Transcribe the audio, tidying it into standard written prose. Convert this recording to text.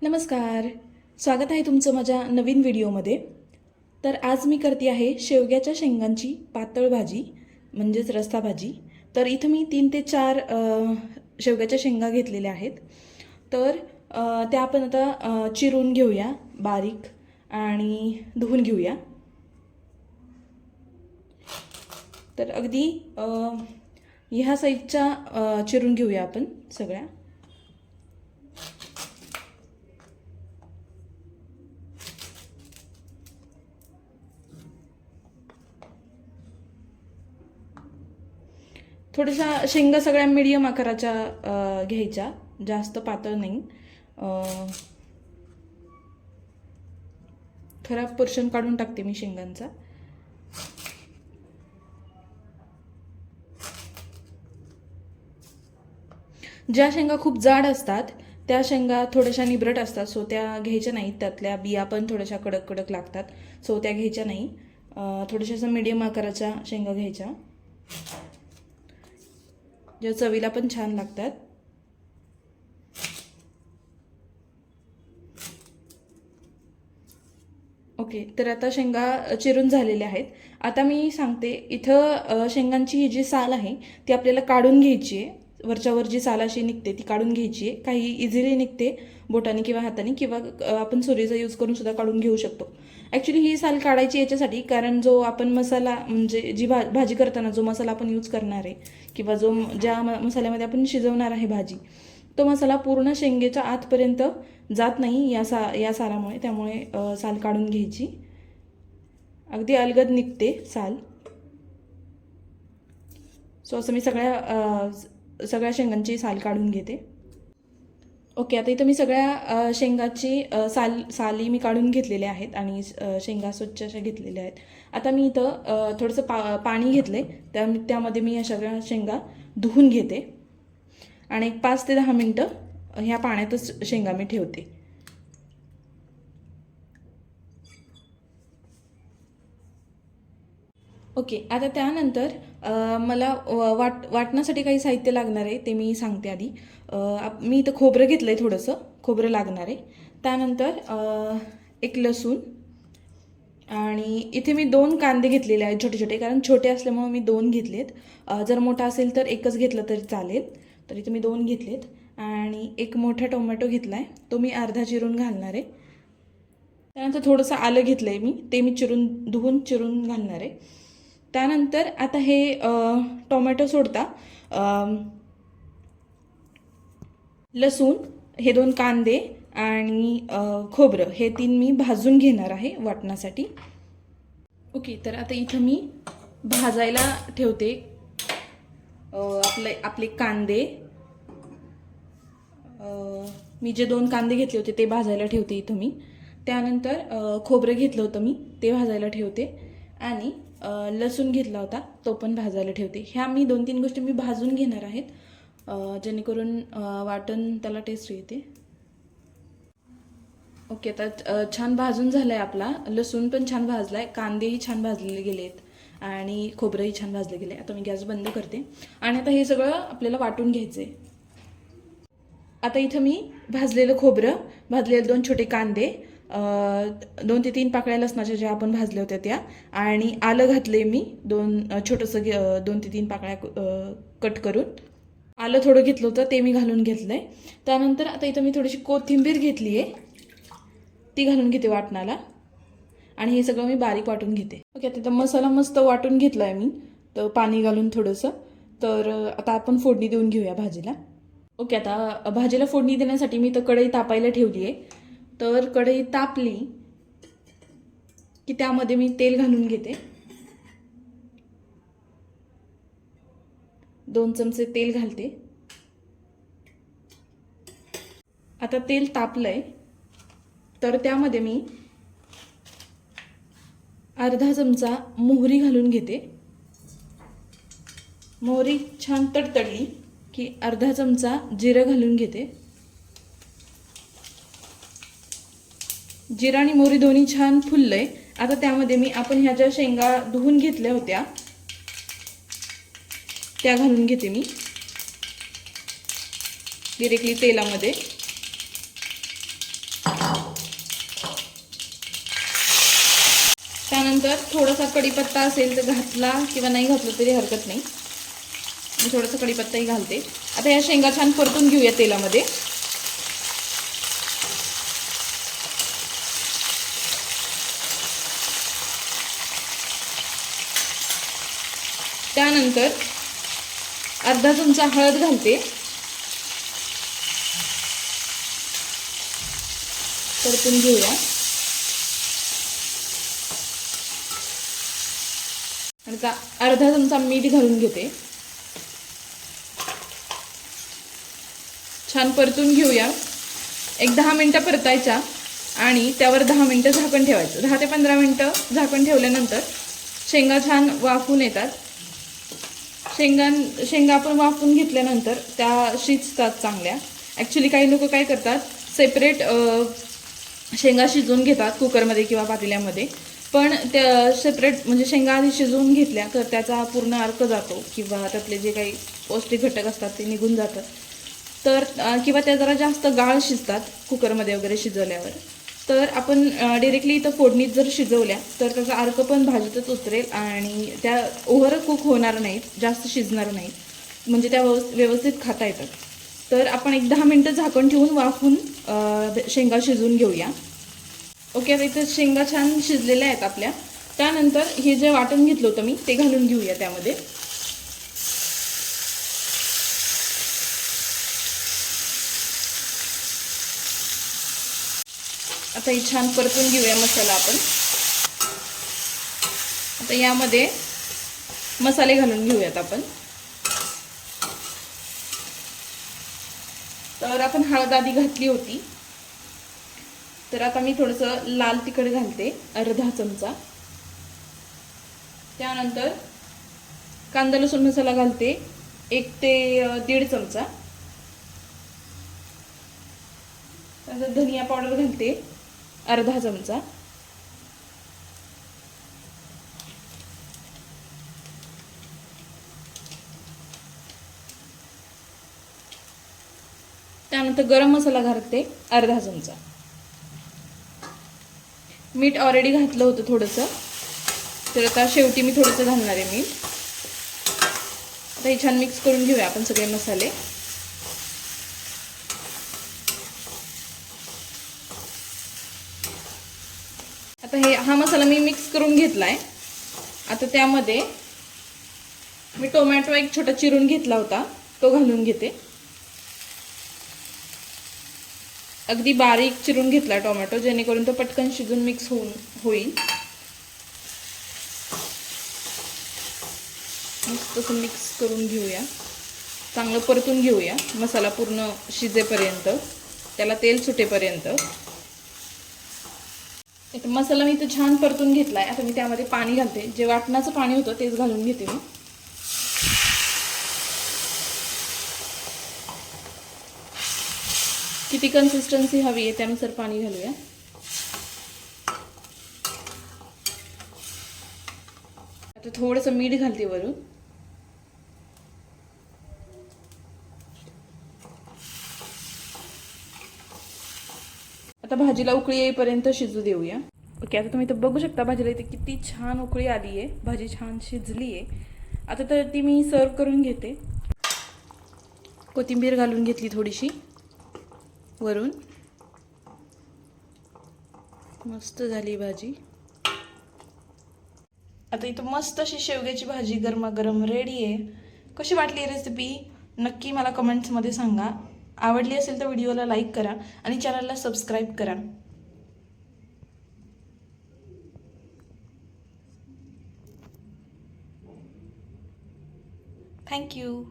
नमस्कार. स्वागत आहे तुमचं माझ्या नवीन व्हिडिओमध्ये. तर आज मी करते आहे शेवग्याच्या शेंगांची पातळ भाजी म्हणजेच रस्सा भाजी. तर इथं मी 3 ते 4 शेवग्याच्या शेंगा घेतलेल्या आहेत. तर त्या आपण आता चिरून घेऊया बारीक आणि धुवून घेऊया. तर अगदी ह्या साईजच्या चिरून घेऊया आपण सगळ्या. थोड्याशा शेंगा सगळ्या मीडियम आकाराच्या घ्यायच्या, जास्त पातळ नाही. खराब पोर्शन काढून टाकते मी शेंगांचा. ज्या शेंगा खूप जाड असतात त्या शेंगा थोड्याशा निबरट असतात, सो त्या घ्यायच्या नाहीत. त्यातल्या बिया पण थोड्याशा कडक कडक लागतात, सो त्या घ्यायच्या नाही. थोड्याशा मीडियम आकाराच्या शेंगा घ्यायच्या, ज्या चवीला पण छान लागतात. ओके, तर आता शेंगा चिरून झालेल्या आहेत. आता मी सांगते, इथं शेंगांची ही जी साल आहे ती आपल्याला काढून घ्यायची आहे. वरच्यावर जी साल अशी निघते ती काढून घ्यायची आहे. काही इझिली निघते बोटाने किंवा हाताने, किंवा आपण सुरीचा यूज करून सुद्धा काढून घेऊ शकतो. ॲक्च्युली ही साल काढायची याच्यासाठी, कारण जो आपण मसाला म्हणजे जी भाजी करताना जो मसाला आपण यूज करणार आहे किंवा ज्या मसाल्यामध्ये आपण शिजवणार आहे भाजी, तो मसाला पूर्ण शेंगेच्या आतपर्यंत जात नाही या सालामुळे. त्यामुळे साल काढून घ्यायची. अगदी अलगद निघते साल. सो असं मी सगळ्या शेंगांची साल काढून घेते. ओके, आता इथं मी सगळ्या शेंगाची साली मी काढून घेतलेल्या आहेत आणि शेंगा स्वच्छ अशा घेतलेल्या आहेत. आता मी इथं थोडंसं पाणी घेतलं आहे, त्यामध्ये मी या सगळ्या शेंगा धुवून घेते आणि 5 ते 10 मिनटं ह्या पाण्यातच शेंगा मी ठेवते. ओके, आता त्यानंतर मला वाटण्यासाठी काही साहित्य लागणार आहे ते मी सांगते आधी. मी इथं खोबरं घेतलं आहे, थोडंसं खोबरं लागणार आहे. त्यानंतर एक लसूण, आणि इथे मी 2 कांदे घेतलेले आहेत छोटे छोटे, कारण छोटे असल्यामुळे मी 2 घेतलेत. जर मोठा असेल तर एकच घेतलं तरी चालेल. तर इथे मी 2 घेतलेत. आणि एक मोठा टोमॅटो घेतला आहे, तो मी अर्धा चिरून घालणार आहे. त्यानंतर थोडंसं आलं घेतलं आहे मी, ते मी धुवून चिरून घालणार आहे. त्यानंतर आता हे टोमॅटो सोडता लसूण, हे 2 कांदे आणि खोबरं, हे 3 मी भाजून घेणार आहे वाटण्यासाठी. ओके, तर आता इथं मी भाजायला ठेवते आपले कांदे. मी जे 2 कांदे घेतले होते ते भाजायला ठेवते इथं मी. त्यानंतर खोबरं घेतलं होतं मी, ते भाजायला ठेवते. आणि लसूण घेतला होता, तो पण भाजायला ठेवते. ह्या मी 2-3 गोष्टी मी भाजून घेणार आहेत, जेणेकरून वाटण त्याला टेस्ट येते. ओके, आता छान भाजून झालं आहे आपला. लसूण पण छान भाजला आहे, कांदेही छान भाजलेले गेले आहेत आणि खोबरंही छान भाजले गेले. आता मी गॅस बंद करते आणि आता हे सगळं आपल्याला वाटून घ्यायचं आहे. आता इथं मी भाजलेलं खोबरं, भाजलेले 2 छोटे कांदे, 2 ते 3 पाकळ्या लसणाच्या ज्या आपण भाजल्या होत्या त्या, आणि आलं घातले मी छोटंसं 2 ते 3 पाकळ्या कट करून. आलं थोडं घेतलं होतं, ते मी घालून घेतलं आहे. त्यानंतर आता इथं मी थोडीशी कोथिंबीर घेतली आहे, ती घालून घेते वाटणाला. आणि हे सगळं मी बारीक वाटून घेते. ओके, आता मसाला मस्त वाटून घेतला आहे मी, तर पाणी घालून थोडंसं. तर आता आपण फोडणी देऊन घेऊया भाजीला. ओके, आता भाजीला फोडणी देण्यासाठी मी तर कढई तापायला ठेवली आहे. तर कढई तापली की त्यामध्ये मी तेल घालून घेते. 2 चमचे तेल घालते. आता तेल तापलंय, तर त्यामध्ये मी अर्धा चमचा मोहरी घालून घेते. मोहरी छान तडतडली की अर्धा चमचा जिरं घालून घेते. जिरा आणि मोहरी दोन्ही छान फुललंय. आता त्यामध्ये मी आपण ह्या ज्या शेंगा धुवून घेतल्या होत्या त्या घालून घेते मी डायरेक्टली तेलामध्ये. त्यानंतर थोडासा कढीपत्ता असेल तर घातला किंवा नाही घातलं तरी हरकत नाही. मी थोडासा कढीपत्ताही घालते. आता या शेंगा छान परतून घेऊया तेलामध्ये. त्यानंतर अर्धा चमचा हळद घालते. परतून घेऊया. आणि अर्धा चमचा मीठ घालून घेते. छान परतून घेऊया. एक 10 मिनटं परतायच्या आणि त्यावर 10 मिनटं झाकण ठेवायचं. 10 ते 15 मिनटं झाकण ठेवल्यानंतर शेंगा छान वाफून येतात. शेंगा आपण वाफून घेतल्यानंतर त्या शिजतात चांगल्या. ॲक्च्युली काही लोक काय करतात, सेपरेट शेंगा शिजवून घेतात कुकरमध्ये किंवा पातेल्यामध्ये. पण त्या सेपरेट म्हणजे शेंगा आधी शिजवून घेतल्या तर त्याचा पूर्ण अर्क जातो किंवा त्यातले जे काही पौष्टिक घटक असतात ते निघून जातात. तर किंवा त्या जरा जास्त गाळ शिजतात कुकरमध्ये वगैरे शिजवल्यावर. तर आपण डायरेक्टली इथं फोडणीत जर शिजवल्या तर त्याचा अर्क पण भाजीतच उतरेल आणि त्या ओव्हर कुक होणार नाहीत, जास्त शिजणार नाहीत, म्हणजे त्या व्यवस्थित खाता येतात. तर आपण एक 10 मिनटं झाकण ठेवून वाफून शेंगा शिजवून घेऊया. ओके, आता इथं शेंगा छान शिजलेल्या आहेत आपल्या. त्यानंतर हे जे वाटण घेतलं होतं मी ते घालून घेऊया त्यामध्ये. आता ही छान परतून घेऊया मसाला आपण. आता यामध्ये मसाले घालून घेऊयात आपण. तर आपण हळद आधी घातली होती. तर आता मी थोडंसं लाल तिखट घालते, अर्धा चमचा. त्यानंतर कांदा लसूण मसाला घालते 1 ते 1.5 चमचा. त्यानंतर धनिया पावडर घालते अर्धा चमचा. त्यानंतर गरम मसाला घालते अर्धा चमचा. मीठ ऑलरेडी घातलं होतं थोडंसं, तर आता शेवटी मी थोडंसं घालणार आहे मीठ. आता हे छान मिक्स करून घेऊया आपण सगळे मसाले. आता हा मसाला मी मिक्स करून घेतलाय. आता त्यामध्ये मी टोमॅटो एक छोटा चिरून घेतला होता तो घालून घेते. अगदी बारीक चिरून घेतला टोमॅटो, जेणेकरून तो पटकन शिजून मिक्स होईल. मस्त असं मिक्स करून घेऊया. चांगलं परतून घेऊया मसाला पूर्ण शिजेपर्यंत, त्याला तेल सुटेपर्यंत. इथे मसाला मी इथं छान परतून घेतलाय. आता मी त्यामध्ये पाणी घालते. जे वाटणाचं पाणी होतं तेच घालून घेते मी. किती कन्सिस्टन्सी हवी आहे त्यानुसार पाणी घालूया. आता थोडंसं मीठ घालते वरून. आता भाजीला उकळी येईपर्यंत शिजू देऊया. ओके, आता तुम्ही तर बघू शकता भाजीला इथे किती छान उकळी आली आहे. भाजी छान शिजली आहे. आता तर ती मी सर्व करून घेते. कोथिंबीर घालून घेतली थोडीशी वरून. मस्त झाली भाजी. आता इथं मस्त अशी शेवग्याची भाजी गरमागरम रेडी आहे. कशी वाटली रेसिपी नक्की मला कमेंट्समध्ये सांगा. आवडली असेल तर व्हिडिओला लाईक करा आणि चॅनलला सबस्क्राईब करा. थँक्यू.